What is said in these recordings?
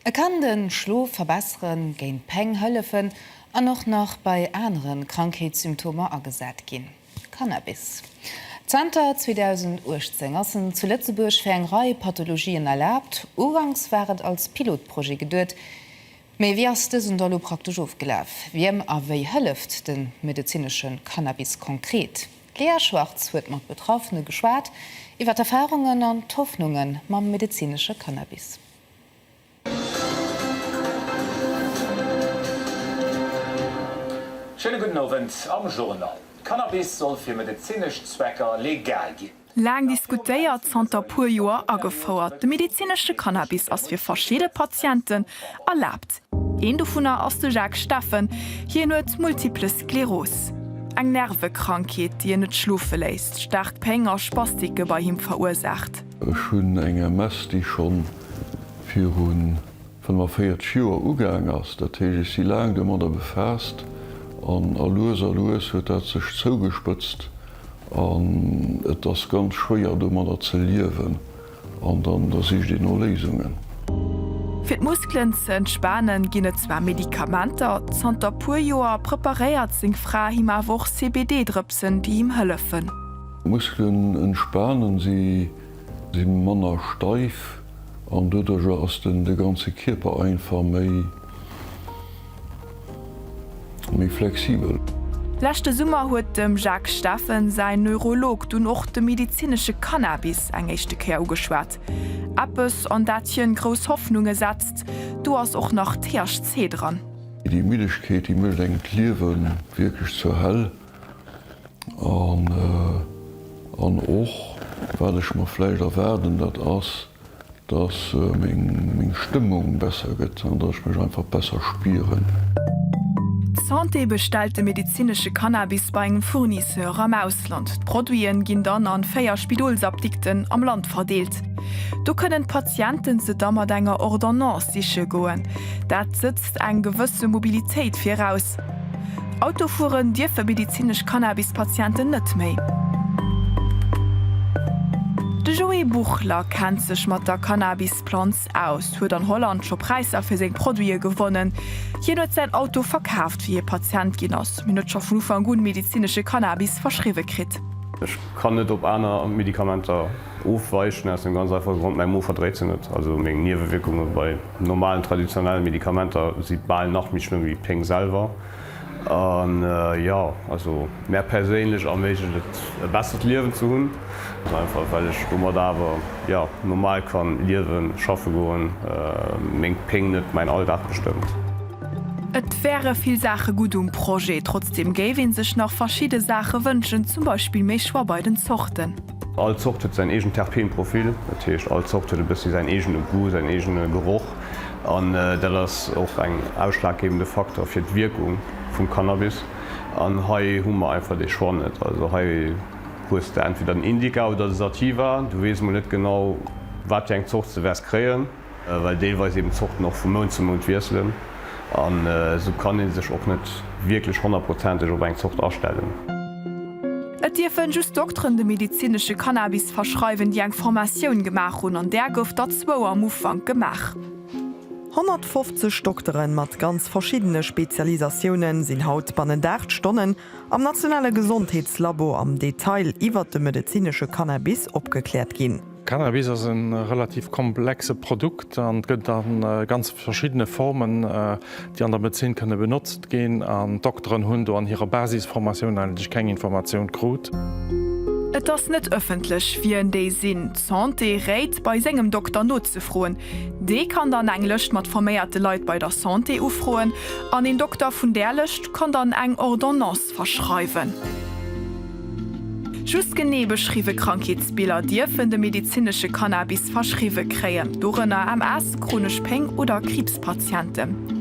Er kann den Schlaf verbessern, gegen Peng helfen und noch bei anderen Krankheitssymptomen angesagt gehen. Cannabis. Zter 2018 assen zu Lützeburg Fängerei Pathologien erlaubt, ugangs wäret als Pilotprojekt geduld. Mei wieste sind allo praktisch aufgelaf. Wiem aéi hëlleft den medizinischen Cannabis konkret. Lea Schwarz huet mat Betroffene geschwart, iwwer Erfahrungen an Hoffnungen mam medizinische Cannabis. Schönen guten Abend am Journal. Cannabis soll für medizinische Zwecke legal gehen. Lang diskutiert Zter pur Joer agefauert. De medizinische Cannabis ass fir verschiedene Patienten erlaubt. Een vunner ass de Jacques Steffen hier huet multiple Skleros. Eng Nervekrankheet, die net schlufe läist, stark Penger Spastike bei him verursacht. Schon enge Mess, die schon fir hunn vun war 4 Joer ugang ass, dat si lang de man der befasst. An Loes huet dat sech zougespëtzt an et ass ganz schwéier do mat dat ze liewen an dann da sich die no Lesungen. Fir Musklen ze entspannen ginne zwer Medikamenter, Zter pur Joer preparéiert seg Fra him a woch CBD-Drëpsen, die ihm hëllefen. Muskeln entspannen sie manner steif an doder ass den de ganze Kierper einfach méi flexibel. Lächte Summer huet dem Jacques Steffen sei Neurolog du noch de medizinische Cannabis engéchte Ker ugeschwert. Appes an datchen gros Hoffnung gesetzt, du hast auch noch THC dran. Die Müdigkeit, die mir eng Kliwen wirklich zu hell an och werdech ma Fleischler werden, dat ass dass még Stimmung besser gëtt an dass ich mich einfach besser spieren. Santé bestellte medizinische Cannabis bei engem Fournisseur am Ausland. Produien ginn dann an 4 Spidolsabdikten am Land verdeelt. Du können Patienten se dammer enger Ordonnance siche goen. Dat sitzt eng gewësse Mobilitéit firaus. Autofuhren Dirfe medizinisch Cannabispatienten net méi. De Joey Buchler kennt sech mat der Cannabisplanz aus, huet an Holland scho Preiser fir seg Produie gewonnen. Hier huet sein Auto verkauft wie e Patient gin ass. Minutcher vun vu an gun medizinische Cannabis verschriwe krit. Ich kann net op einer Medikamenter aufweichen aus dem ganz einfach Grund mein Mo verdreht net. Also még Nierwewirkungen bei normalen traditionellen Medikamenter sieht ball nach mich schlimm wie Peng selber. Und, ja, also mehr persönlich ermöglicht besser Leben zu tun. Einfach weil ich immer da war, ja, normal kann Leben schaffen gehen, Peng nicht mein Alltag bestimmt. Et wäre viel Sache gut Projekt, trotzdem gäwen sich noch verschiedene Sachen wünschen, zum Beispiel méi schwa bei den Zochten. All Zucht hat sein eigen Terpenprofil, natürlich all Zucht hat ein bisschen sein eigen Gu, sein eigen Geruch. Und das ist auch ein ausschlaggebender Faktor für die Wirkung vom Cannabis. Und hier haben wir einfach die Schwann nicht. Also hier hast du entweder ein Indica oder ein Sativa. Du weißt mal nicht genau, was die Zucht zuerst kreieren, weil teilweise eben Zucht noch von Mund zu Mund wechseln. Und so kann ihn sich auch nicht wirklich 100% auf eine Zucht erstellen. Et Dirfen just Doktoren de medizinische Cannabis verschreiben, die eng Formatioun gemach hun an der gouf dat 2 am Ufang gemach. 150 Doktoren mat ganz verschiedene Spezialisationen sinn haut bannen 8 Stonnen am Nationale Gesundheitslabor am Detail iwwer de medizinische Cannabis opgeklärt gin. Cannabis ist ein relativ komplexes Produkt und gibt dann ganz verschiedene Formen, die an der Medizin können benutzt gehen. An Doktoren haben an ihrer Basisformation eigentlich keine Information gekriegt. Et ass net öffentlich wie en déi sinn Santé réit bei segem Doktor not ze froen. Dee kann dann eng Lëcht mat verméierte Leiit bei der Santé ufroen, an den Doktor vun der Lëcht kann dann eng Ordonnance verschreiwen. Just genee beschriwe Krankheitsbilder Dirfen de medizinische Cannabis verschriwe kreien, Dorenner MS, chronisch Peng oder Krebspatienten.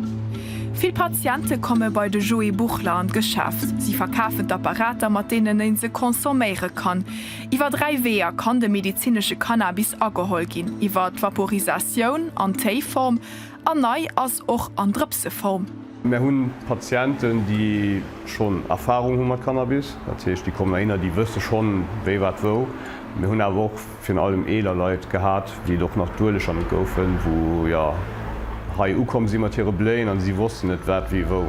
Viel Patienten kommen bei de Joey Buchler an Geschäft. Sie verkaufen Apparater, mit denen se konsumieren kann. Iwer 3 Weher kann de medizinische Cannabis angeholt gehen. Iwer Vaporisation, an Teeform, an neu als auch an Drüpseform. Wir haben Patienten, die schon Erfahrung haben mit Cannabis. Das heißt, die kommen rein, die wissen schon, wie was wo. Wir haben aber auch von allem ältere Leute gehabt, die doch noch durch damit gehen, wo ja HU kommen sie mat ihre Bläen an sie wussten net wat wie wo.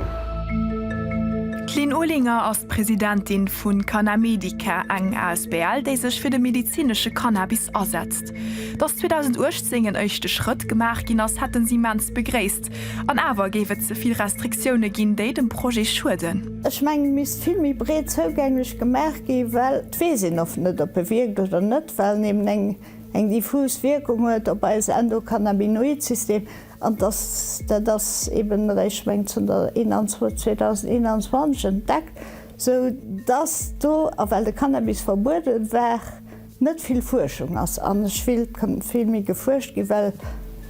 Klin Olinger als Präsidentin vun Canamedica eng ASBL, déi sech fir de medizinsche Cannabis ersetzt. Das 2018 euchte Schritt gemacht gin ass hatten sie mans begréist. An awer gewet zeviel Restriktionune ginn déi dem Projekt schuden. Ech meng miss filmmi breet zögänglich gemerk gi, well d'Wesinn of net op bewirkt oder net, well ne eng diffus Wirkung huet op als Endokannabinoidsystem an das eben Rechmengt zu der 2021 entdeckt, so dats do a well de Cannabis verbodet wär net viel Forschung ass an Schwild kann filmmi gefurcht gi, well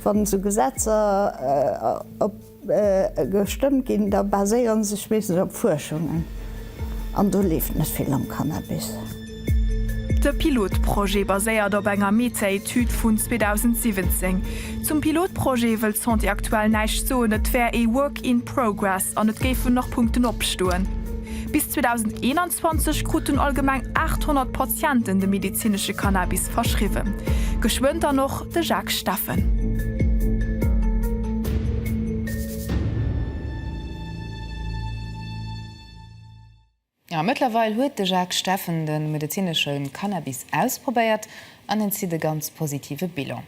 van so Gesetzer gestimmt gin, da baséieren sech wesen op Forschungen. An du lief net viel am Cannabis. De Pilotprojekt baséiert op enger Metaetyd vun 2017. Zum Pilotprojekt wëll zon die aktuell neiich so net wär e Work in Progress an et géif vun noch Punkten opstuen. Bis 2021 kruten allgemeng 800 Patienten de medizinsche Cannabis verschriwen. Geschwënter noch de Jacques Staffen. Ja, mittlerweile huet de Jacques Steffen den medizinschen Cannabis ausprobiert an den sie de ganz positive Bilan.